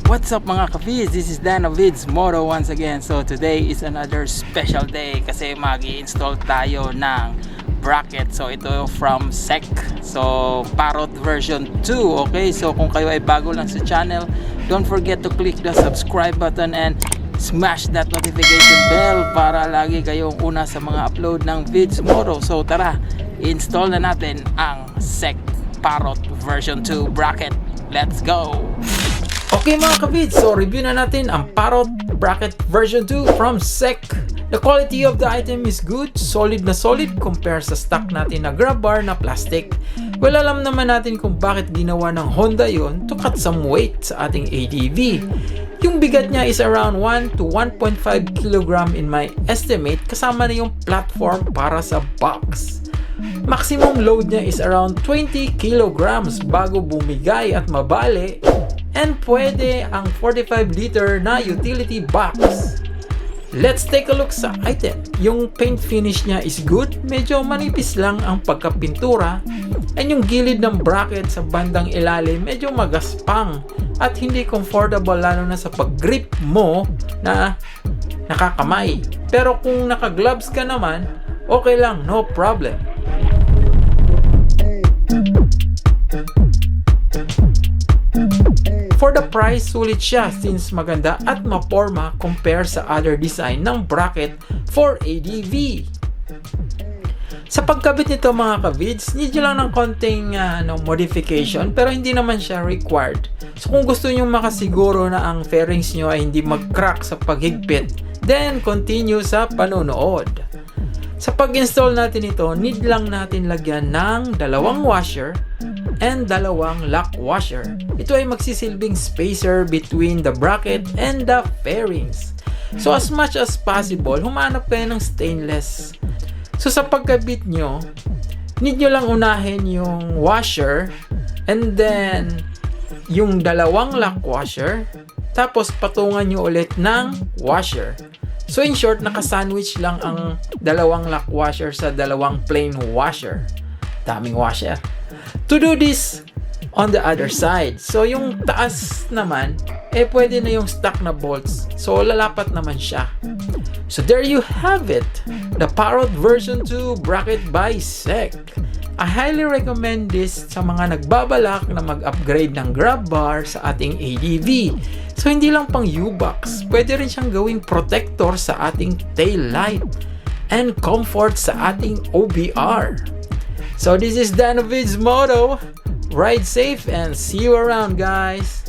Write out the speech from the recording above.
What's up mga ka-vids? This is Dan of Vids Moto once again. So today is another special day kasi mag-i-install tayo ng bracket. So ito from SEC. So Parrot version 2. Okay, so kung kayo ay bago lang sa channel, don't forget to click the subscribe button and smash that notification bell para lagi kayong una sa mga upload ng Vids Moto. So tara, install na natin ang SEC Parrot version 2 bracket. Let's go! Okay mga ka-vids, so review na natin ang Parrot Bracket version 2 from SEC. The quality of the item is good, solid na solid compare sa stock natin na grab bar na plastic. Well, alam naman natin kung bakit ginawa ng Honda yon to cut some weight sa ating ADV. Yung bigat niya is around 1 to 1.5 kg in my estimate, kasama na yung platform para sa box. Maximum load niya is around 20 kilograms bago bumigay at mabali. And pwede ang 45 liter na utility box. Let's take a look sa item. Yung paint finish niya is good. Medyo manipis lang ang pagkapintura. And yung gilid ng bracket sa bandang ilalim medyo magaspang at hindi comfortable lalo na sa pag-grip mo na nakakamay. Pero kung naka-gloves ka naman, okay lang, no problem. For the price, sulit siya since maganda at maporma compare sa other design ng bracket for ADV. Sa pagkabit nito mga ka-vids, need nyo lang ng konting modification pero hindi naman siya required. So kung gusto nyo makasiguro na ang fairings nyo ay hindi mag-crack sa paghigpit, then continue sa panonood. Sa pag-install natin ito, need lang natin lagyan ng dalawang washer and dalawang lock washer. Ito ay magsisilbing spacer between the bracket and the fairings. So as much as possible, humanap kayo ng stainless. So sa pagkabit nyo, need nyo lang unahin yung washer and then yung dalawang lock washer, tapos patungan nyo ulit ng washer. So in short, naka-sandwich lang ang dalawang lock washer sa dalawang plain washer. Daming washer. To do this on the other side. So yung taas naman, pwede na yung stock na bolts. So lalapat naman siya. So there you have it. The Parrot version 2 bracket by SEC. I highly recommend this sa mga nagbabalak na mag-upgrade ng grab bar sa ating ADV. So hindi lang pang U-box, pwede rin siyang gawing protector sa ating tail light and comfort sa ating OBR. So this is Dan of Vids Moto. Ride safe and see you around, guys.